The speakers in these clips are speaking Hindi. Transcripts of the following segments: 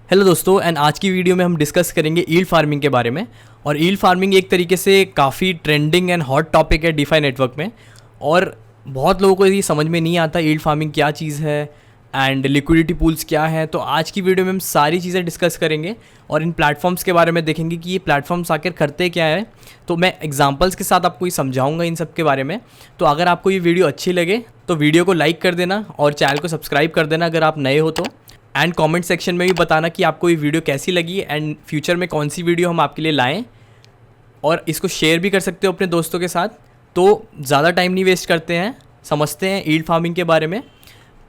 हेलो दोस्तों, एंड आज की वीडियो में हम डिस्कस करेंगे यील्ड फार्मिंग के बारे में। और यील्ड फार्मिंग एक तरीके से काफ़ी ट्रेंडिंग एंड हॉट टॉपिक है डीफाई नेटवर्क में। और बहुत लोगों को ये समझ में नहीं आता यील्ड फार्मिंग क्या चीज़ है एंड लिक्विडिटी पूल्स क्या है। तो आज की वीडियो में हम सारी चीज़ें डिस्कस करेंगे और इन प्लेटफॉर्म्स के बारे में देखेंगे कि ये प्लेटफॉर्म्स आखिर करते क्या है। तो मैं एग्जांपल्स के साथ आपको ये समझाऊंगा इन सब के बारे में। तो अगर आपको ये वीडियो अच्छी लगे तो वीडियो को लाइक कर देना और चैनल को सब्सक्राइब कर देना अगर आप नए हो तो। एंड कमेंट सेक्शन में भी बताना कि आपको ये वीडियो कैसी लगी एंड फ्यूचर में कौन सी वीडियो हम आपके लिए लाएं। और इसको शेयर भी कर सकते हो अपने दोस्तों के साथ। तो ज़्यादा टाइम नहीं वेस्ट करते हैं, समझते हैं यील्ड फार्मिंग के बारे में।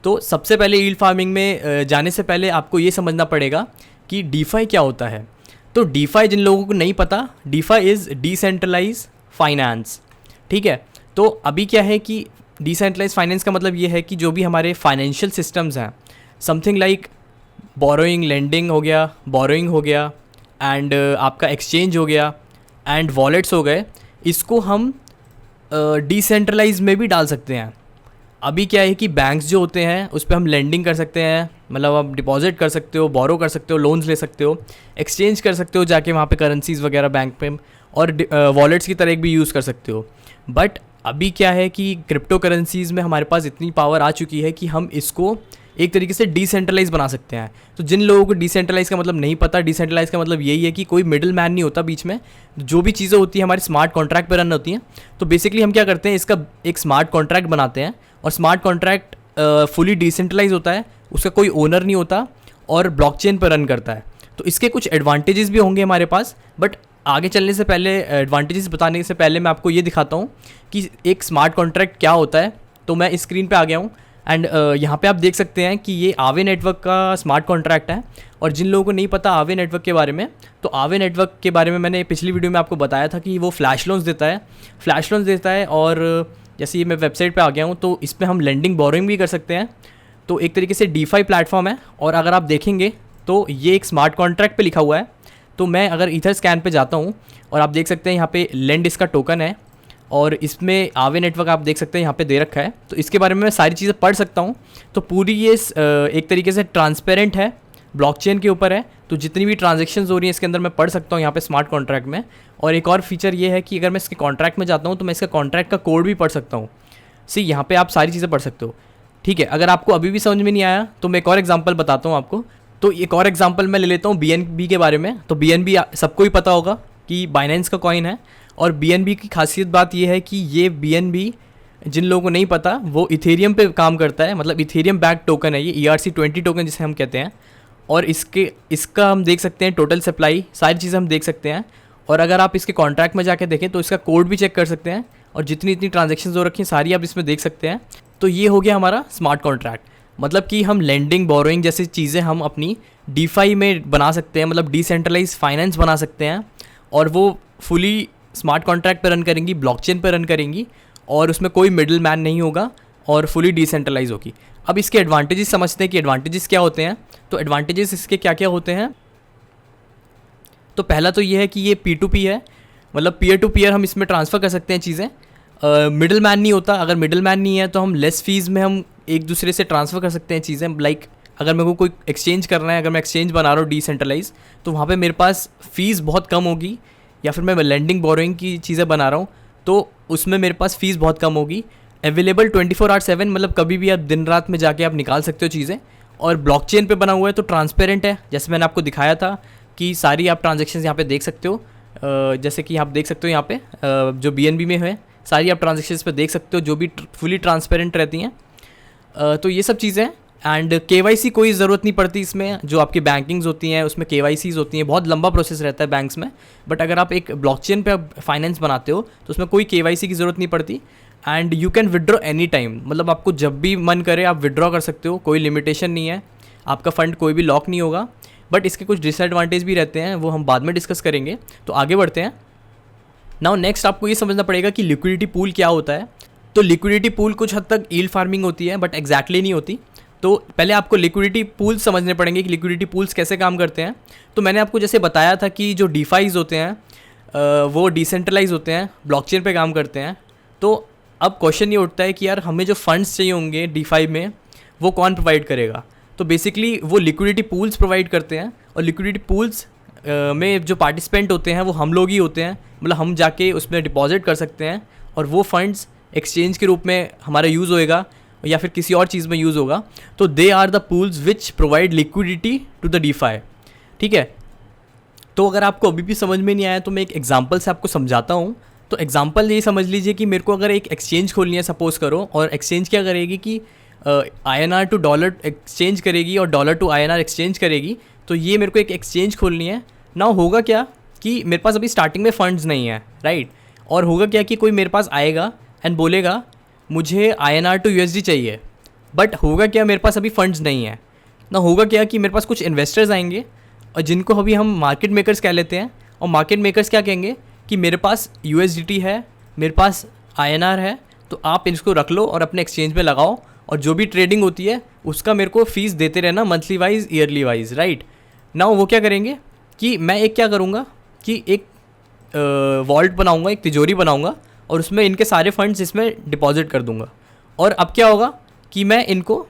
तो सबसे पहले यील्ड फार्मिंग में जाने से पहले आपको ये समझना पड़ेगा कि डीफाई क्या होता है। तो डीफाई जिन लोगों को नहीं पता, डीफाई इज़ डिसेंट्रलाइज फाइनेंस। ठीक है, तो अभी क्या है कि डिसेंट्रलाइज फाइनेंस का मतलब ये है कि जो भी हमारे फाइनेंशियल सिस्टम्स हैं, समथिंग लाइक बोरोइंग, लेंडिंग हो गया, बोरोइंग हो गया एंड आपका एक्सचेंज हो गया एंड वॉलेट्स हो गए, इसको हम डिसेंट्रलाइज में भी डाल सकते हैं। अभी क्या है कि बैंक्स जो होते हैं उस पर हम लेंडिंग कर सकते हैं, मतलब आप डिपॉजिट कर सकते हो, बोरो कर सकते हो, लोन्स ले सकते हो, एक्सचेंज कर सकते हो जाके वहाँ पे करेंसीज़ वगैरह बैंक पे, और वॉलेट्स की तरह भी यूज़ कर सकते हो। बट अभी क्या है कि क्रिप्टो करेंसीज़ में हमारे पास इतनी पावर आ चुकी है कि हम इसको एक तरीके से डिसेंट्रलाइज बना सकते हैं। तो जिन लोगों को डिसेंट्रलाइज का मतलब नहीं पता, डिसेंट्रलाइज का मतलब यही है कि कोई मिडिल मैन नहीं होता बीच में, जो भी चीज़ें होती हैं हमारी स्मार्ट कॉन्ट्रैक्ट पर रन होती हैं। तो बेसिकली हम क्या करते हैं, इसका एक स्मार्ट कॉन्ट्रैक्ट बनाते हैं और स्मार्ट कॉन्ट्रैक्ट फुली डिसेंट्रलाइज होता है, उसका कोई ओनर नहीं होता और ब्लॉकचेन पर रन करता है। तो इसके कुछ एडवांटेजेस भी होंगे हमारे पास, बट आगे चलने से पहले, एडवांटेजेस बताने से पहले मैं आपको ये दिखाता हूँ कि एक स्मार्ट कॉन्ट्रैक्ट क्या होता है। तो मैं इस स्क्रीन पे आ गया हूँ एंड यहाँ पे आप देख सकते हैं कि ये आवे नेटवर्क का स्मार्ट कॉन्ट्रैक्ट है। और जिन लोगों को नहीं पता आवे नेटवर्क के बारे में, तो आवे नेटवर्क के बारे में मैंने पिछली वीडियो में आपको बताया था कि वो फ्लैश लोन्स देता है। और जैसे ये मैं वेबसाइट पे आ गया हूँ तो इस पर हम लेंडिंग बोरोइंग भी कर सकते हैं। तो एक तरीके से डीफाई प्लेटफॉर्म है। और अगर आप देखेंगे तो ये एक स्मार्ट कॉन्ट्रैक्ट पे लिखा हुआ है। तो मैं अगर ईथर स्कैन पे जाता हूँ और आप देख सकते हैं यहाँ पे लेंड इसका टोकन है और इसमें आवे नेटवर्क आप देख सकते हैं यहाँ पे दे रखा है। तो इसके बारे में मैं सारी चीज़ें पढ़ सकता हूँ। तो पूरी ये एक तरीके से ट्रांसपेरेंट है, ब्लॉकचेन के ऊपर है। तो जितनी भी ट्रांजेक्शन्स हो रही हैं इसके अंदर मैं पढ़ सकता हूँ यहाँ पे स्मार्ट कॉन्ट्रैक्ट में। और एक और फीचर ये है कि अगर मैं इसके कॉन्ट्रैक्ट में जाता हूँ तो मैं इसका कॉन्ट्रैक्ट का कोड भी पढ़ सकता हूँ। यहाँ पे आप सारी चीज़ें पढ़ सकते हो। ठीक है, अगर आपको अभी भी समझ में नहीं आया तो मैं एक और एग्जाम्पल बताता हूँ आपको। तो एक और एग्जाम्पल मैं ले लेता हूँ BNB के बारे में। तो BNB सबको ही पता होगा कि बाइनेंस का कॉइन है। और BNB की खासियत बात यह है कि ये BNB जिन लोगों को नहीं पता, वो इथेरियम पे काम करता है, मतलब इथेरियम बैक टोकन है ये, ERC20 टोकन जिसे हम कहते हैं। और इसका हम देख सकते हैं टोटल सप्लाई, सारी चीज़ें हम देख सकते हैं। और अगर आप इसके कॉन्ट्रैक्ट में जाके देखें तो इसका कोड भी चेक कर सकते हैं और जितनी ट्रांजेक्शन्स हो रखी हैं सारी आप इसमें देख सकते हैं। तो ये हो गया हमारा स्मार्ट कॉन्ट्रैक्ट, मतलब कि हम लेंडिंग, बोरोइंग जैसी चीज़ें हम अपनी डीफाई में बना सकते हैं, मतलब डिसेंट्रलाइज फाइनेंस बना सकते हैं। और वो फुली स्मार्ट कॉन्ट्रैक्ट पर रन करेंगी, ब्लॉकचेन पर रन करेंगी और उसमें कोई मिडिल मैन नहीं होगा और फुली डिसेंट्रलाइज होगी। अब इसके एडवांटेजेस समझते हैं कि एडवांटेजेस क्या होते हैं। तो एडवांटेजेस इसके क्या क्या होते हैं। तो पहला तो ये है कि ये P2P है, मतलब पीयर टू पीयर हम इसमें ट्रांसफ़र कर सकते हैं चीज़ें। मिडिल मैन नहीं होता। अगर मिडिल मैन नहीं है तो हम लेस फीस में हम एक दूसरे से ट्रांसफ़र कर सकते हैं चीज़ें। लाइक अगर मेरे को कोई एक्सचेंज करना है, अगर मैं एक्सचेंज बना रहा हूँ डिसेंट्रलाइज, तो वहाँ पे मेरे पास फ़ीस बहुत कम होगी। या फिर मैं लेंडिंग बोरोइंग की चीज़ें बना रहा हूँ तो उसमें मेरे पास फ़ीस बहुत कम होगी। अवेलेबल 24/7, मतलब कभी भी आप दिन रात में जाके आप निकाल सकते हो चीज़ें। और ब्लॉकचेन पे बना हुआ है तो ट्रांसपेरेंट है, जैसे मैंने आपको दिखाया था कि सारी आप ट्रांजेक्शन्स यहाँ पे देख सकते हो। जैसे कि आप देख सकते हो यहाँ पे जो BNB में है सारी आप ट्रांजेक्शन्स पे देख सकते हो, जो भी फुली ट्रांसपेरेंट रहती हैं। तो ये सब चीज़ें। एंड KYC कोई ज़रूरत नहीं पड़ती इसमें। जो आपकी बैंकिंग्स होती हैं उसमें KYCs होती हैं, बहुत लंबा प्रोसेस रहता है बैंक्स में। बट अगर आप एक ब्लॉकचेन पे फाइनेंस बनाते हो तो उसमें कोई KYC की ज़रूरत नहीं पड़ती। And you can withdraw any time, मतलब आपको जब भी मन करे आप विड्रॉ कर सकते हो, कोई लिमिटेशन नहीं है, आपका फ़ंड कोई भी लॉक नहीं होगा। बट इसके कुछ डिसएडवांटेज भी रहते हैं, वो हम बाद में डिस्कस करेंगे। तो आगे बढ़ते हैं। नाउ नेक्स्ट आपको ये समझना पड़ेगा कि लिक्विडिटी पूल क्या होता है। तो लिक्विडिटी पूल कुछ हद तक यील्ड फार्मिंग होती है बट एग्जैक्टली नहीं होती। तो पहले आपको लिक्विडिटी पूल्स समझने पड़ेंगे कि लिक्विडिटी पूल्स कैसे काम करते हैं। तो मैंने आपको जैसे बताया था कि जो डीफाइज होते हैं वो डिसेंट्रलाइज होते हैं, ब्लॉकचेन पे काम करते हैं। तो अब क्वेश्चन ये उठता है कि यार हमें जो फंड्स चाहिए होंगे डीफाई में वो कौन प्रोवाइड करेगा। तो बेसिकली वो लिक्विडिटी पूल्स प्रोवाइड करते हैं, और लिक्विडिटी पूल्स में जो पार्टिसिपेंट होते हैं वो हम लोग ही होते हैं, मतलब हम जाके उसमें डिपॉजिट कर सकते हैं और वो फंड्स एक्सचेंज के रूप में हमारा यूज़ होएगा या फिर किसी और चीज़ में यूज़ होगा। तो they are the pools which provide liquidity to the DeFi. ठीक है, तो अगर आपको अभी भी समझ में नहीं आया तो मैं एक एग्जांपल से आपको समझाता हूँ। तो एग्जांपल ये समझ लीजिए कि मेरे को अगर एक एक्सचेंज खोलनी है सपोज़ करो, और एक्सचेंज क्या करेगी कि INR टू डॉलर एक्सचेंज करेगी और डॉलर टू INR एक्सचेंज करेगी। तो ये मेरे को एक एक्सचेंज खोलनी है ना। होगा क्या कि मेरे पास अभी स्टार्टिंग में फ़ंड्स नहीं है, राइट। और होगा क्या कि कोई मेरे पास आएगा एंड बोलेगा मुझे INR टू USD चाहिए, बट होगा क्या मेरे पास अभी फ़ंड्स नहीं है ना। होगा क्या कि मेरे पास कुछ इन्वेस्टर्स आएंगे और जिनको अभी हम मार्केट मेकर्स कह लेते हैं, और मार्केट मेकर्स क्या कहेंगे कि मेरे पास USDT है, मेरे पास INR है, तो आप इसको रख लो और अपने एक्सचेंज में लगाओ, और जो भी ट्रेडिंग होती है उसका मेरे को फ़ीस देते रहना monthly wise, yearly wise, right. ना वो क्या करेंगे कि मैं एक क्या करूँगा कि एक वॉल्ट बनाऊँगा, एक तिजोरी बनाऊँगा, और उसमें इनके सारे फंड्स इसमें डिपॉजिट कर दूँगा। और अब क्या होगा कि मैं इनको,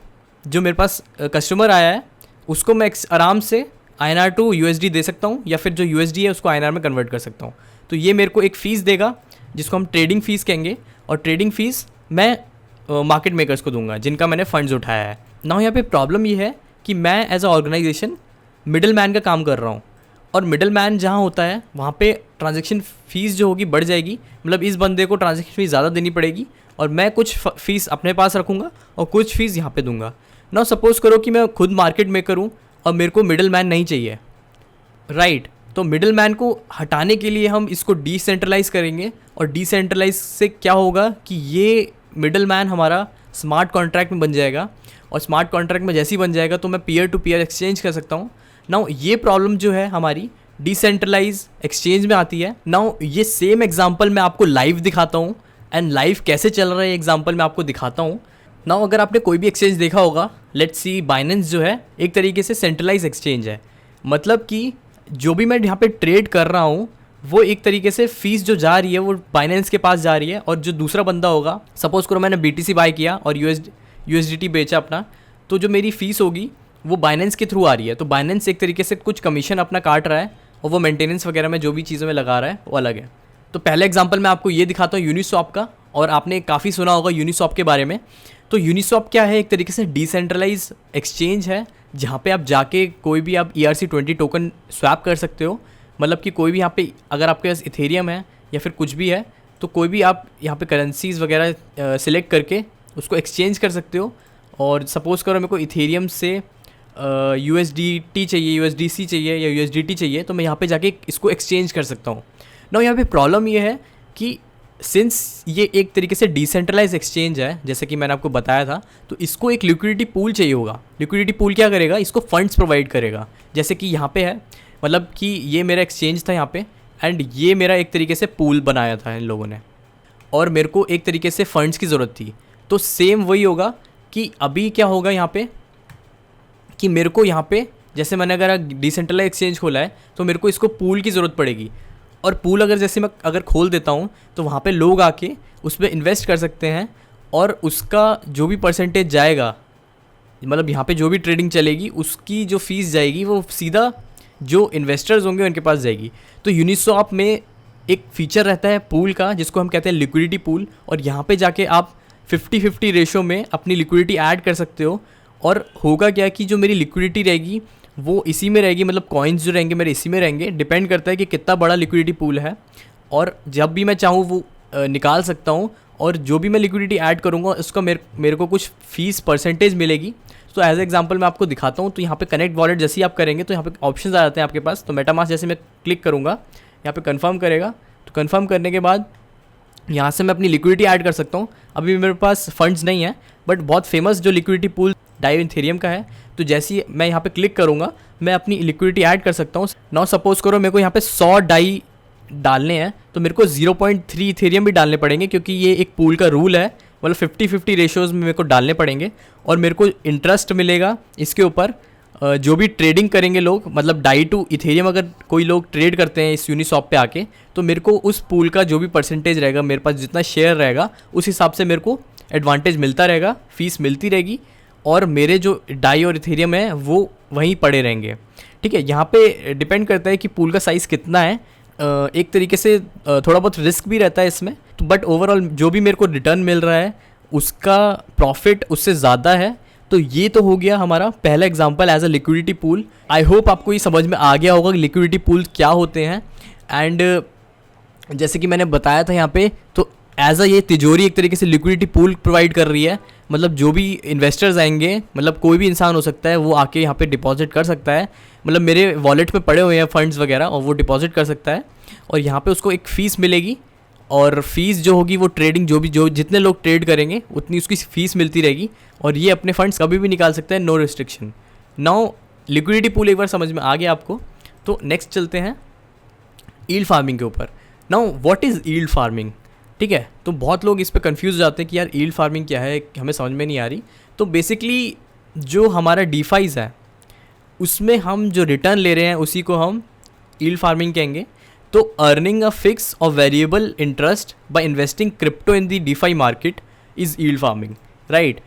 जो मेरे पास कस्टमर आया है उसको मैं आराम से INR टू USD दे सकता हूँ, या फिर जो USD है उसको INR में कन्वर्ट कर सकता हूँ। तो ये मेरे को एक फ़ीस देगा जिसको हम ट्रेडिंग फ़ीस कहेंगे, और ट्रेडिंग फ़ीस मैं मार्केट मेकर्स को दूंगा जिनका मैंने फ़ंड्स उठाया है ना। यहाँ पे प्रॉब्लम ये है कि मैं as a organization middle man का काम कर रहा हूँ, और मिडल मैन जहाँ होता है वहाँ पे ट्रांजैक्शन फ़ीस जो होगी बढ़ जाएगी, मतलब इस बंदे को ट्रांजैक्शन फ़ीस ज़्यादा देनी पड़ेगी, और मैं कुछ फ़ीस अपने पास रखूँगा और कुछ फ़ीस यहाँ पे दूंगा ना। सपोज़ करो कि मैं खुद मार्केट मेकर हूँ और मेरे को मिडल मैन नहीं चाहिए, राइट। तो मिडल मैन को हटाने के लिए हम इसको डिसेंट्रलाइज़ करेंगे, और डिसेंट्रलाइज से क्या होगा कि ये मिडल मैन हमारा स्मार्ट कॉन्ट्रैक्ट में बन जाएगा, और स्मार्ट कॉन्ट्रैक्ट में जैसे ही बन जाएगा तो मैं पीयर टू पीयर एक्सचेंज कर सकता हूँ। नाउ ये प्रॉब्लम जो है हमारी डिसेंट्रलाइज एक्सचेंज में आती है। नाउ ये सेम एग्जांपल मैं आपको लाइव दिखाता हूँ, एंड लाइव कैसे चल रहा है एग्जांपल मैं आपको दिखाता हूँ। नाउ अगर आपने कोई भी एक्सचेंज देखा होगा, लेट्स सी बाइनेंस जो है एक तरीके से सेंट्रलाइज एक्सचेंज है, मतलब कि जो भी मैं यहाँ पे ट्रेड कर रहा हूँ वो एक तरीके से फ़ीस जो जा रही है वो बाइनेंस के पास जा रही है, और जो दूसरा बंदा होगा, सपोज़ करो मैंने BTC बाय किया और USDT बेचा अपना, तो जो मेरी फ़ीस होगी वो बाइनेंस के थ्रू आ रही है। तो बाइनेंस एक तरीके से कुछ कमीशन अपना काट रहा है, और वो मेंटेनेंस वगैरह में जो भी चीज़ों में लगा रहा है वो अलग है। तो पहले एग्जांपल मैं आपको ये दिखाता हूँ यूनिस्वैप का, और आपने काफ़ी सुना होगा यूनिस्वैप के बारे में। तो यूनिस्वैप क्या है, एक तरीके से डिसेंट्रलाइज एक्सचेंज है जहाँ पे आप जाके कोई भी आप ERC-20 टोकन स्वैप कर सकते हो, मतलब कि कोई भी यहाँ पे अगर आपके पास इथेरियम है या फिर कुछ भी है तो कोई भी आप यहाँ पे करेंसीज़ वगैरह सिलेक्ट करके उसको एक्सचेंज कर सकते हो। और सपोज़ करो मेरे को इथेरियम से USDT चाहिए, USDC चाहिए या USDT चाहिए, तो मैं यहाँ पे जाके इसको एक्सचेंज कर सकता हूँ ना। यहाँ पे प्रॉब्लम ये है कि सिंस ये एक तरीके से डिसेंट्रलाइज एक्सचेंज है, जैसे कि मैंने आपको बताया था, तो इसको एक लिक्विडिटी पूल चाहिए होगा। लिक्विडिटी पूल क्या करेगा, इसको फंड्स प्रोवाइड करेगा, जैसे कि यहाँ पे है, मतलब कि ये मेरा एक्सचेंज था यहाँ पे, एंड ये मेरा एक तरीके से पूल बनाया था इन लोगों ने, और मेरे को एक तरीके से फंड्स की ज़रूरत थी। तो सेम वही होगा कि अभी क्या होगा यहाँ पे कि मेरे को यहाँ पे, जैसे मैंने अगर डिसेंट्रलाइज एक्सचेंज खोला है तो मेरे को इसको पूल की ज़रूरत पड़ेगी, और पूल अगर जैसे मैं अगर खोल देता हूँ तो वहाँ पे लोग आके उसमें इन्वेस्ट कर सकते हैं, और उसका जो भी परसेंटेज जाएगा, मतलब यहाँ पे जो भी ट्रेडिंग चलेगी उसकी जो फ़ीस जाएगी वो सीधा जो इन्वेस्टर्स होंगे उनके पास जाएगी। तो यूनिस्वैप में एक फ़ीचर रहता है पूल का जिसको हम कहते हैं लिक्विडिटी पूल, और यहाँ पे जाके आप 50-50 रेशो में अपनी लिक्विडिटी ऐड कर सकते हो। और होगा क्या कि जो मेरी लिक्विडिटी रहेगी वो इसी में रहेगी, मतलब कॉइन्स जो रहेंगे मेरे इसी में रहेंगे। डिपेंड करता है कि कितना बड़ा लिक्विडिटी पूल है, और जब भी मैं चाहूँ वो निकाल सकता हूँ, और जो भी मैं लिक्विडिटी ऐड करूँगा उसका मेरे को कुछ फ़ीस परसेंटेज मिलेगी। तो एज एग्जांपल मैं आपको दिखाता हूँ। तो यहाँ पे कनेक्ट वॉलेट जैसे ही आप करेंगे तो यहाँ पे ऑप्शंस आ जाते हैं आपके पास। तो मेटामास्क जैसे मैं क्लिक करूँगा यहाँ पे कंफर्म करेगा, तो कंफर्म करने के बाद यहाँ से मैं अपनी लिक्विडिटी ऐड कर सकता हूँ। अभी मेरे पास फंड्स नहीं है, बट बहुत फेमस जो लिक्विडिटी पूल डाई इथेरियम का है, तो जैसे ही मैं यहाँ पे क्लिक करूँगा मैं अपनी लिक्विडिटी ऐड कर सकता हूँ। नाउ सपोज़ करो मेरे को यहाँ पे 100 डाई डालने हैं, तो मेरे को 0.3 इथेरियम भी डालने पड़ेंगे, क्योंकि ये एक पूल का रूल है, मतलब 50-50 रेशोज़ में मेरे को डालने पड़ेंगे। और मेरे को इंटरेस्ट मिलेगा इसके ऊपर जो भी ट्रेडिंग करेंगे लोग, मतलब डाई टू इथेरियम अगर कोई लोग ट्रेड करते हैं इस यूनिस्वैप पे आके, तो मेरे को उस पूल का जो भी परसेंटेज रहेगा, मेरे पास जितना शेयर रहेगा उस हिसाब से मेरे को एडवांटेज मिलता रहेगा, फ़ीस मिलती रहेगी। और मेरे जो डाई और इथेरियम है वो वहीं पड़े रहेंगे। ठीक है, यहाँ पे डिपेंड करता है कि पूल का साइज़ कितना है। एक तरीके से थोड़ा बहुत रिस्क भी रहता है इसमें, तो बट ओवरऑल जो भी मेरे को रिटर्न मिल रहा है उसका प्रॉफिट उससे ज़्यादा है। तो ये तो हो गया हमारा पहला example as a liquidity pool. I hope आपको ये समझ में आ गया होगा कि लिक्विडिटी पूल क्या होते हैं। एंड जैसे कि मैंने बताया था यहाँ पे, तो एज अ ये तिजोरी एक तरीके से लिक्विडिटी पूल प्रोवाइड कर रही है। मतलब जो भी इन्वेस्टर्स आएंगे, मतलब कोई भी इंसान हो सकता है, वो आके यहाँ पे डिपॉजिट कर सकता है। मतलब मेरे वॉलेट में पड़े हुए हैं फंड्स वगैरह, और वो डिपॉजिट कर सकता है और यहाँ पे उसको एक फ़ीस मिलेगी। और फीस जो होगी वो ट्रेडिंग जो जितने लोग ट्रेड करेंगे उतनी उसकी फ़ीस मिलती रहेगी, और ये अपने फंड्स कभी भी निकाल सकता है, no restriction. Now liquidity pool एक बार समझ में आ गया आपको, तो नेक्स्ट चलते हैं यील्ड फार्मिंग के ऊपर। Now what is yield farming? ठीक है, तो बहुत लोग इस पे कंफ्यूज हो जाते हैं कि यार यील्ड फार्मिंग क्या है, हमें समझ में नहीं आ रही। तो बेसिकली जो हमारा डीफाइज है उसमें हम जो रिटर्न ले रहे हैं उसी को हम यील्ड फार्मिंग कहेंगे। तो अर्निंग अ फिक्स और variable interest by investing crypto in the DeFi market is yield farming, right.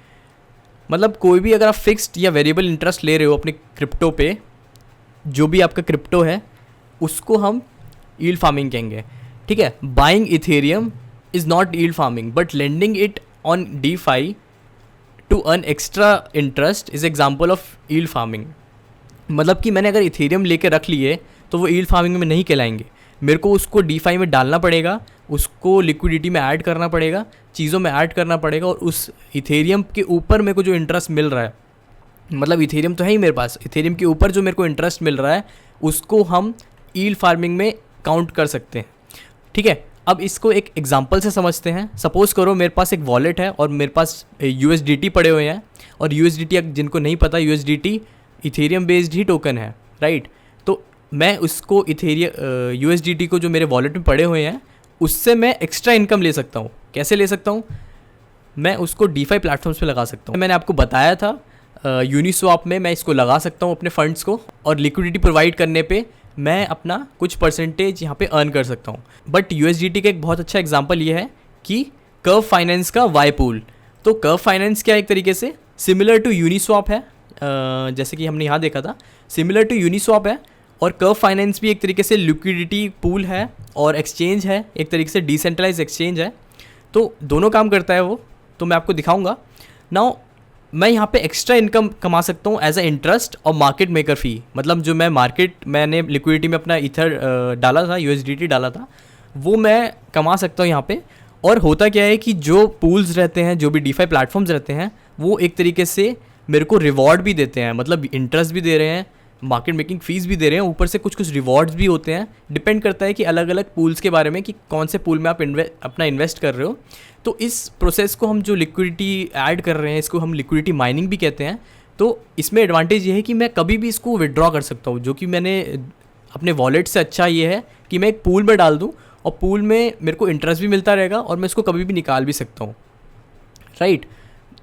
मतलब कोई भी अगर आप फिक्स्ड या वेरिएबल इंटरेस्ट ले रहे हो अपने क्रिप्टो पे, जो भी आपका क्रिप्टो है उसको हम यील्ड फार्मिंग कहेंगे। ठीक है, buying Ethereum is not yield farming but lending it on DeFi to earn extra interest is example of yield farming. मतलब कि मैंने अगर इथेरियम लेके रख लिए तो वो यील्ड फार्मिंग में नहीं कहलाएंगे, मेरे को उसको डीफाई में डालना पड़ेगा, उसको लिक्विडिटी में ऐड करना पड़ेगा, चीज़ों में ऐड करना पड़ेगा, और उस इथेरियम के ऊपर मेरे को जो इंटरेस्ट मिल रहा है, मतलब इथेरियम तो है ही मेरे पास, इथेरियम के ऊपर जो मेरे को इंटरेस्ट मिल रहा है उसको हम यील्ड फार्मिंग में काउंट कर सकते हैं। ठीक है, अब इसको एक एग्जांपल से समझते हैं। सपोज़ करो मेरे पास एक वॉलेट है और मेरे पास USDT पड़े हुए हैं, और USDT जिनको नहीं पता, USDT इथेरियम बेस्ड ही टोकन है, राइट। तो मैं उसको USDT को जो मेरे वॉलेट में पड़े हुए हैं उससे मैं एक्स्ट्रा इनकम ले सकता हूँ। कैसे ले सकता हूँ? मैं उसको डीफाई प्लेटफॉर्म्स पे लगा सकता हूँ। मैंने आपको बताया था यूनिस्वैप में मैं इसको लगा सकता हूँ अपने फंड्स को, और लिक्विडिटी प्रोवाइड करने पे मैं अपना कुछ परसेंटेज यहाँ पे अर्न कर सकता हूँ। बट USDT का एक बहुत अच्छा एग्जांपल ये है कि कर्व फाइनेंस का वाई पूल। तो कर्व फाइनेंस क्या एक तरीके से सिमिलर टू यूनिस्वैप है, जैसे कि हमने यहाँ देखा था, सिमिलर टू यूनिस्वैप है। और कर्व फाइनेंस भी एक तरीके से लिक्विडिटी पूल है और एक्सचेंज है, एक तरीके से डिसेंट्रलाइज एक्सचेंज है। तो दोनों काम करता है वो, तो मैं आपको दिखाऊंगा। नाउ मैं यहाँ पे एक्स्ट्रा इनकम कमा सकता हूँ एज अ इंटरेस्ट और मार्केट मेकर फ़ी। मतलब जो मैंने लिक्विडिटी में अपना ईथर डाला था, USDT डाला था, वो मैं कमा सकता हूँ यहाँ पे। और होता क्या है कि जो पूल्स रहते हैं, जो भी डीफाई प्लेटफॉर्म्स रहते हैं, वो एक तरीके से मेरे को रिवॉर्ड भी देते हैं, मतलब इंटरेस्ट भी दे रहे हैं, मार्केट मेकिंग फ़ीस भी दे रहे हैं, ऊपर से कुछ रिवॉर्ड्स भी होते हैं। डिपेंड करता है कि अलग अलग पूल्स के बारे में कि कौन से पूल में आप अपना इन्वेस्ट कर रहे हो। तो इस प्रोसेस को हम जो लिक्विडिटी ऐड कर रहे हैं इसको हम लिक्विडिटी माइनिंग भी कहते हैं। तो इसमें एडवांटेज ये है कि मैं कभी भी इसको विड्रॉ कर सकता हूँ, जो कि मैंने अपने वॉलेट से अच्छा ये है कि मैं एक पूल में डाल दूँ और पूल में मेरे को इंटरेस्ट भी मिलता रहेगा और मैं इसको कभी भी निकाल भी सकता हूँ, राइट।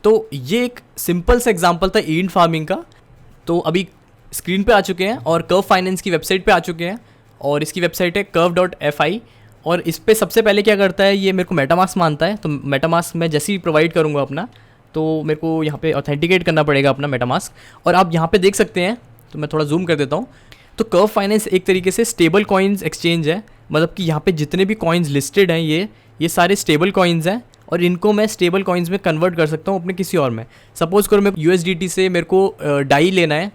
तो ये एक सिंपल सा एग्जांपल था यील्ड फार्मिंग का। तो अभी स्क्रीन पे आ चुके हैं और कर्व फाइनेंस की वेबसाइट पे आ चुके हैं, और इसकी वेबसाइट है curve.fi। और इस पे सबसे पहले क्या करता है, ये मेरे को मेटामास्क मानता है। तो मेटामास्क मैं जैसे ही प्रोवाइड करूँगा अपना, तो मेरे को यहाँ पे ऑथेंटिकेट करना पड़ेगा अपना मेटामास्क। और आप यहाँ पे देख सकते हैं, तो मैं थोड़ा जूम कर देता हूँ। तो कर्व फाइनेंस एक तरीके से स्टेबल कॉइन्स एक्सचेंज है। मतलब कि यहाँ पे जितने भी कॉइन्स लिस्टेड हैं ये सारे स्टेबल कॉइन्स हैं, और इनको मैं स्टेबल कॉइन्स में कन्वर्ट कर सकता हूँ अपने किसी और में। सपोज़ करो मैं USDT से मेरे को डाई लेना है,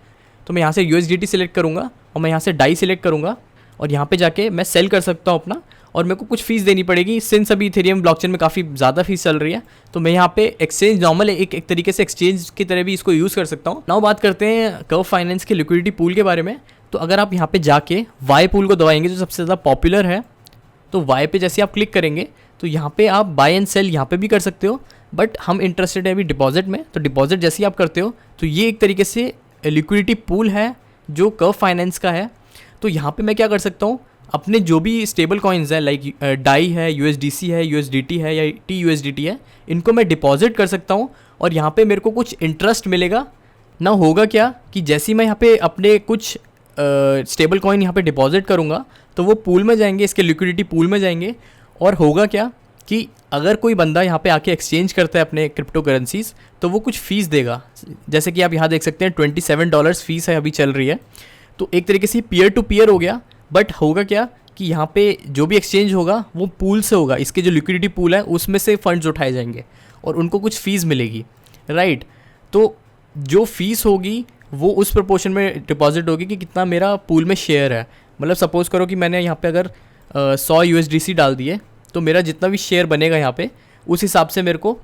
तो मैं यहाँ से USDT सेलेक्ट करूँगा और मैं यहाँ से डाई सेलेक्ट करूँगा, और यहाँ पे जाके मैं सेल कर सकता हूँ अपना, और मेरे को कुछ फ़ीस देनी पड़ेगी। सिंस अभी इथेरियम ब्लॉकचेन में काफ़ी ज़्यादा फीस चल रही है, तो मैं यहाँ पे एक्सचेंज नॉर्मल एक तरीके से एक्सचेंज की तरह भी इसको यूज़ कर सकता हूँ। नाउ बात करते हैं कर्व फाइनेंस के लिक्विडिटी पूल के बारे में। तो अगर आप यहाँ पे जाके वाई पूल को दबाएंगे जो सबसे ज़्यादा पॉपुलर है, तो वाई पे जैसे आप क्लिक करेंगे तो यहाँ पे आप बाय एंड सेल यहाँ पे भी कर सकते हो। बट हम इंटरेस्टेड है अभी डिपॉजिट में, तो डिपॉजिट जैसे ही आप करते हो तो ये एक तरीके से लिक्विडिटी पूल है जो कर्व फाइनेंस का है। तो यहाँ पे मैं क्या कर सकता हूँ, अपने जो भी स्टेबल कॉइन्स हैं लाइक डाई है, USDC है, USDT है या TUSDT है, इनको मैं डिपॉजिट कर सकता हूँ और यहाँ पे मेरे को कुछ इंटरेस्ट मिलेगा। ना होगा क्या कि जैसे ही मैं यहाँ पे अपने कुछ स्टेबल कॉइन यहाँ पे डिपॉजिट करूँगा तो वो पूल में जाएंगे, इसके लिक्विडिटी पूल में जाएंगे, और होगा क्या कि अगर कोई बंदा यहाँ पे आके एक्सचेंज करता है अपने क्रिप्टो करेंसीज तो वो कुछ फ़ीस देगा। जैसे कि आप यहाँ देख सकते हैं $27 फ़ीस है अभी चल रही है। तो एक तरीके से पीयर टू पीयर हो गया, बट होगा क्या कि यहाँ पे जो भी एक्सचेंज होगा वो पूल से होगा, इसके जो लिक्विडिटी पूल है उसमें से फंड्स उठाए जाएंगे और उनको कुछ फ़ीस मिलेगी, राइट। तो जो फीस होगी वो उस प्रोपोर्शन में डिपॉजिट होगी कि कितना मेरा पूल में शेयर है। मतलब सपोज़ करो कि मैंने यहाँ पे अगर 100 USDC डाल दिए तो मेरा जितना भी शेयर बनेगा यहाँ पे उस हिसाब से मेरे को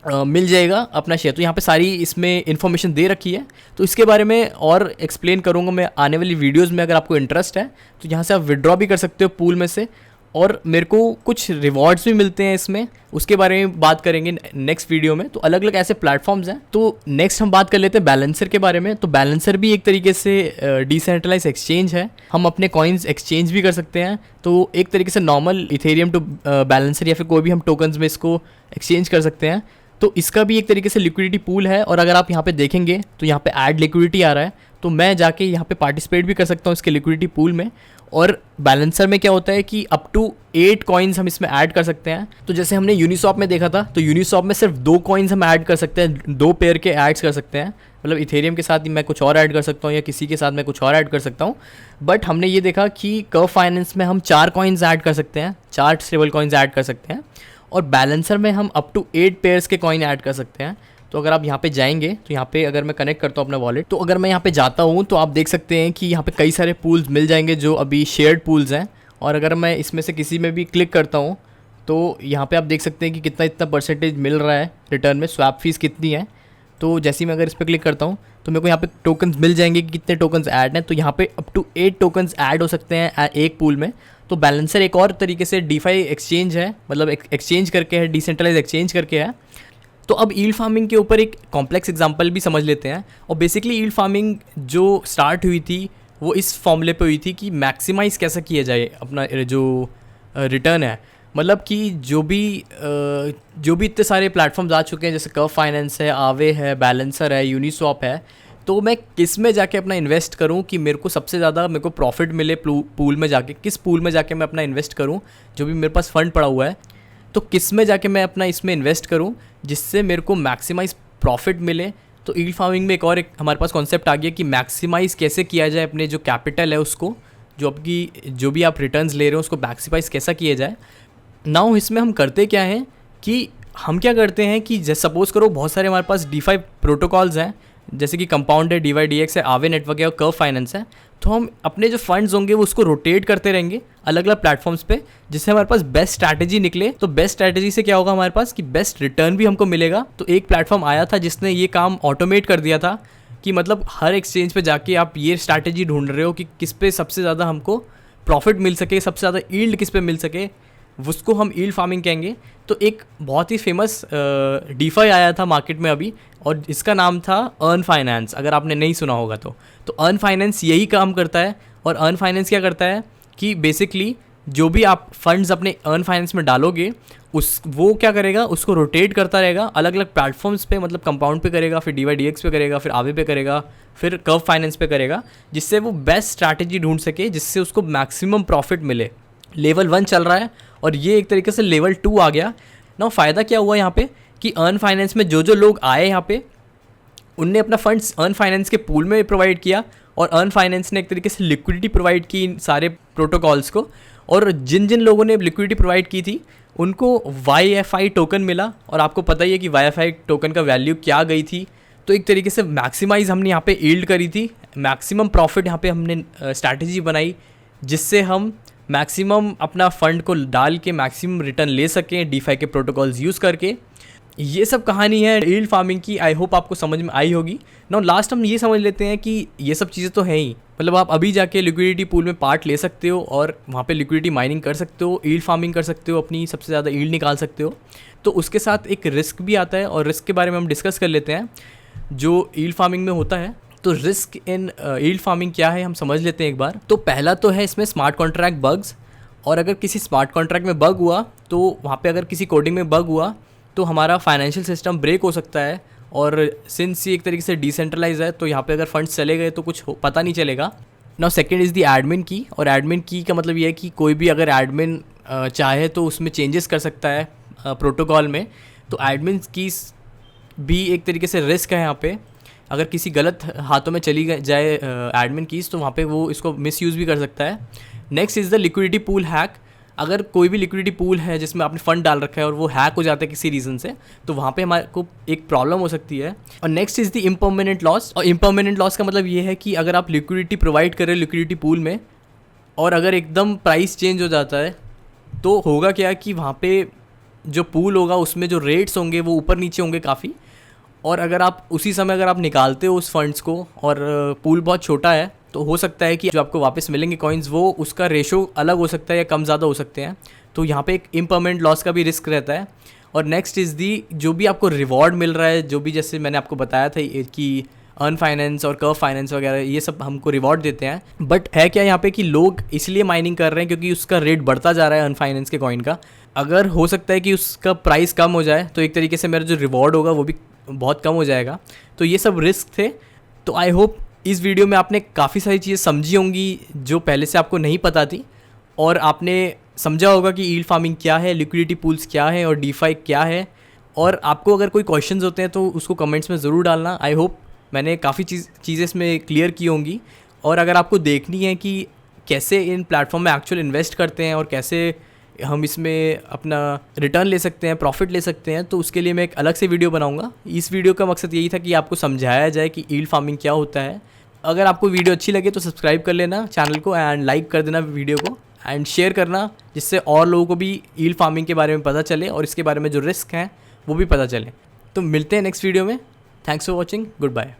मिल जाएगा अपना शेयर। तो यहाँ पे सारी इसमें इन्फॉर्मेशन दे रखी है, तो इसके बारे में और एक्सप्लेन करूँगा मैं आने वाली वीडियोज़ में। अगर आपको इंटरेस्ट है तो यहाँ से आप विड्रॉ भी कर सकते हो पूल में से, और मेरे को कुछ रिवॉर्ड्स भी मिलते हैं इसमें, उसके बारे में बात करेंगे नेक्स्ट वीडियो में। तो अलग अलग ऐसे प्लेटफॉर्म्स हैं। तो नेक्स्ट हम बात कर लेते हैं बैलेंसर के बारे में। तो बैलेंसर भी एक तरीके से डिसेंट्रलाइज एक्सचेंज है, हम अपने कॉइन्स एक्सचेंज भी कर सकते हैं। तो एक तरीके से नॉर्मल इथेरियम टू बैलेंसर या फिर कोई भी हम टोकन्स में इसको एक्सचेंज कर सकते हैं। तो इसका भी एक तरीके से लिक्विडिटी पूल है, और अगर आप यहाँ पे देखेंगे तो यहाँ पे ऐड लिक्विडिटी आ रहा है, तो मैं जाके यहाँ पे पार्टिसिपेट भी कर सकता हूँ इसके लिक्विडिटी पूल में। और बैलेंसर में क्या होता है कि अप टू 8 कॉइन्स हम इसमें ऐड कर सकते हैं। तो जैसे हमने यूनिसॉप में देखा था, तो यूनिसॉप में सिर्फ 2 कॉइन्स हम ऐड कर सकते हैं, 2 पेयर के ऐड्स कर सकते हैं। मतलब इथेरियम के साथ मैं कुछ और ऐड कर सकता हूँ या किसी के साथ मैं कुछ और ऐड कर सकता हूँ। बट हमने ये देखा कि कर्व फाइनेंस में हम 4 कॉइन्स ऐड कर सकते हैं, 4 स्टेबल कॉइन्स ऐड कर सकते हैं, और बैलेंसर में हम अप टू 8 पेयर्स के कॉइन ऐड कर सकते हैं। तो अगर आप यहाँ पे जाएंगे तो यहाँ पे अगर मैं कनेक्ट करता हूँ अपना वॉलेट, तो अगर मैं यहाँ पे जाता हूँ तो आप देख सकते हैं कि यहाँ पे कई सारे पूल्स मिल जाएंगे जो अभी शेयर्ड पूल्स हैं। और अगर मैं इसमें से किसी में भी क्लिक करता हूँ तो यहाँ पे आप देख सकते हैं कि इतना परसेंटेज मिल रहा है रिटर्न में, स्वैप फीस कितनी है। तो जैसे ही मैं अगर इस पर क्लिक करता हूँ तो मेरे को यहाँ पे टोकन्स मिल जाएंगे कि कितने टोकन्स ऐड हैं। तो यहाँ पे अप टू 8 टोकन्स ऐड हो सकते हैं एक पूल में। तो बैलेंसर एक और तरीके से डीफाई एक्सचेंज है, मतलब एक्सचेंज करके है, डिसेंट्रलाइज एक्सचेंज करके है। तो अब ईल्ड फार्मिंग के ऊपर एक कॉम्प्लेक्स एग्जांपल भी समझ लेते हैं। और बेसिकली ईल्ड फार्मिंग जो स्टार्ट हुई थी वो इस फॉर्मूले पे हुई थी कि मैक्सिमाइज़ कैसे किया जाए अपना जो रिटर्न है। मतलब कि जो भी इतने सारे प्लेटफॉर्म्स आ चुके हैं, जैसे कर्व फाइनेंस है, आवे है, बैलेंसर है, यूनिस्वॉप है, तो मैं किस में जाके अपना इन्वेस्ट करूं कि मेरे को सबसे ज़्यादा मेरे को प्रॉफिट मिले पूल में जाके, किस पूल में जाके मैं अपना इन्वेस्ट करूं जो भी मेरे पास फ़ंड पड़ा हुआ है, तो किस में जाके मैं अपना इसमें इन्वेस्ट करूं जिससे मेरे को मैक्सिमाइज़ प्रॉफिट मिले। तो ईल्ड फार्मिंग में एक हमारे पास कॉन्सेप्ट आ गया कि मैक्सिमाइज़ कैसे किया जाए अपने जो कैपिटल है उसको, जो भी आप रिटर्न्स ले रहे हो उसको मैक्सिमाइज़ कैसा किया जाए। नाउ इसमें हम करते क्या हैं कि हम क्या करते हैं कि जैसे सपोज़ करो बहुत सारे हमारे पास DeFi प्रोटोकॉल्स हैं, जैसे कि कंपाउंड है, DYDX है, आवे नेटवर्क है और कर्व फाइनेंस है। तो हम अपने जो फंड्स होंगे वो उसको रोटेट करते रहेंगे अलग अलग प्लेटफॉर्म्स पे, जिससे हमारे पास बेस्ट स्ट्रैटेजी निकले। तो बेस्ट स्ट्रैटेजी से क्या होगा हमारे पास कि बेस्ट रिटर्न भी हमको मिलेगा। तो एक प्लेटफॉर्म आया था जिसने ये काम ऑटोमेट कर दिया था कि मतलब हर एक्सचेंज पे जाके आप ये स्ट्रैटेजी ढूंढ रहे हो कि किस पे सबसे ज़्यादा हमको प्रॉफिट मिल सके, सबसे ज़्यादा यील्ड किस पे मिल सके, उसको हम यील्ड फार्मिंग कहेंगे। तो एक बहुत ही फेमस डीफाई आया था मार्केट में अभी, और इसका नाम था अर्न फाइनेंस, अगर आपने नहीं सुना होगा तो अर्न फाइनेंस यही काम करता है। और अर्न फाइनेंस क्या करता है कि बेसिकली जो भी आप फंड्स अपने अर्न फाइनेंस में डालोगे वो क्या करेगा, उसको रोटेट करता रहेगा अलग अलग प्लेटफॉर्म्स पे, मतलब कंपाउंड पे करेगा, फिर DYDX पे करेगा, फिर आवे पे करेगा, फिर कर्व फाइनेंस पे करेगा, जिससे वो बेस्ट स्ट्रैटेजी ढूंढ सके जिससे उसको मैक्सिमम प्रॉफिट मिले। लेवल 1 चल रहा है और ये एक तरीके से लेवल 2 आ गया ना। फ़ायदा क्या हुआ यहाँ पे कि अर्न फाइनेंस में जो लोग आए यहाँ पे उनने अपना फंड्स अर्न फाइनेंस के पूल में प्रोवाइड किया, और अर्न फाइनेंस ने एक तरीके से लिक्विडिटी प्रोवाइड की इन सारे प्रोटोकॉल्स को। और जिन लोगों ने लिक्विडिटी प्रोवाइड की थी उनको YFI टोकन मिला, और आपको पता ही है कि YFI टोकन का वैल्यू क्या गई थी। तो एक तरीके से मैक्सिमाइज़ हमने यहाँ पे यील्ड करी थी, मैक्सिमम प्रॉफिट यहाँ पे हमने स्ट्रैटेजी बनाई जिससे हम मैक्सिमम अपना फ़ंड को डाल के मैक्सिमम रिटर्न ले सकें डीफाई के प्रोटोकॉल्स यूज़ करके। ये सब कहानी है यील्ड फार्मिंग की। आई होप आपको समझ में आई होगी। नाउ लास्ट हम ये समझ लेते हैं कि ये सब चीज़ें तो हैं ही, मतलब आप अभी जाके लिक्विडिटी पूल में पार्ट ले सकते हो और वहाँ पे लिक्विडिटी माइनिंग कर सकते हो, यील्ड फार्मिंग कर सकते हो, अपनी सबसे ज़्यादा यील्ड निकाल सकते हो। तो उसके साथ एक रिस्क भी आता है, और रिस्क के बारे में हम डिस्कस कर लेते हैं जो यील्ड फार्मिंग में होता है। तो रिस्क इन यील्ड फार्मिंग क्या है हम समझ लेते हैं एक बार। तो पहला तो है इसमें स्मार्ट कॉन्ट्रैक्ट बग्स, और अगर किसी स्मार्ट कॉन्ट्रैक्ट में बग हुआ तो वहाँ पे अगर किसी कोडिंग में बग हुआ तो हमारा फाइनेंशियल सिस्टम ब्रेक हो सकता है। और सिंस ये एक तरीके से डिसेंट्रलाइज है तो यहाँ पे अगर फंड्स चले गए तो कुछ पता नहीं चलेगा। Now second is the admin की, और एडमिन की का मतलब ये है कि कोई भी अगर एडमिन चाहे तो उसमें चेंजेस कर सकता है प्रोटोकॉल में। तो एडमिन कीज़ भी एक तरीके से रिस्क है यहाँ पे। अगर किसी गलत हाथों में चली जाए एडमिन कीज़ तो वहाँ पे वो इसको मिसयूज़ भी कर सकता है। Next is the liquidity pool hack. अगर कोई भी लिक्विडिटी पूल है जिसमें आपने फ़ंड डाल रखा है और वो हैक हो जाता है किसी रीज़न से, तो वहाँ पे हमारे को एक प्रॉब्लम हो सकती है। और next is the impermanent loss. और इम्परमानेंट लॉस का मतलब ये है कि अगर आप लिक्विडिटी प्रोवाइड करें लिक्विडिटी पूल में और अगर एकदम प्राइस चेंज हो जाता है तो होगा क्या कि वहाँ पे जो पूल होगा उसमें जो रेट्स होंगे वो ऊपर नीचे होंगे काफ़ी। और अगर आप उसी समय अगर आप निकालते हो उस फंड्स को और पूल बहुत छोटा है तो हो सकता है कि जो आपको वापस मिलेंगे कॉइन्स वो उसका रेशो अलग हो सकता है या कम ज़्यादा हो सकते हैं। तो यहाँ पे एक इम्परमानेंट लॉस का भी रिस्क रहता है। और नेक्स्ट इज़ दी जो भी आपको रिवॉर्ड मिल रहा है, जो भी जैसे मैंने आपको बताया था कि अर्न फाइनेंस और कर्व फाइनेंस वगैरह ये सब हमको रिवॉर्ड देते हैं, बट है क्या यहाँ पे कि लोग इसलिए माइनिंग कर रहे हैं क्योंकि उसका रेट बढ़ता जा रहा है अर्न फाइनेंस के कॉइन का। अगर हो सकता है कि उसका प्राइस कम हो जाए तो एक तरीके से मेरा जो रिवॉर्ड होगा वो भी बहुत कम हो जाएगा। तो ये सब रिस्क थे। तो आई होप इस वीडियो में आपने काफ़ी सारी चीज़ें समझी होंगी जो पहले से आपको नहीं पता थी, और आपने समझा होगा कि यील्ड फार्मिंग क्या है, लिक्विडिटी पूल्स क्या है और डीफाई क्या है। और आपको अगर कोई क्वेश्चंस होते हैं तो उसको कमेंट्स में ज़रूर डालना। आई होप मैंने काफ़ी चीज़ें इसमें क्लियर की होंगी। और अगर आपको देखनी है कि कैसे इन प्लेटफॉर्म में एक्चुअल इन्वेस्ट करते हैं और कैसे हम इसमें अपना रिटर्न ले सकते हैं, प्रॉफिट ले सकते हैं, तो उसके लिए मैं एक अलग से वीडियो बनाऊंगा। इस वीडियो का मकसद यही था कि आपको समझाया जाए कि यील्ड फार्मिंग क्या होता है। अगर आपको वीडियो अच्छी लगे तो सब्सक्राइब कर लेना चैनल को एंड लाइक कर देना वीडियो को एंड शेयर करना, जिससे और लोगों को भी यील्ड फार्मिंग के बारे में पता चले और इसके बारे में जो रिस्क हैं वो भी पता चले। तो मिलते हैं नेक्स्ट वीडियो में। Thanks for watching. Good bye.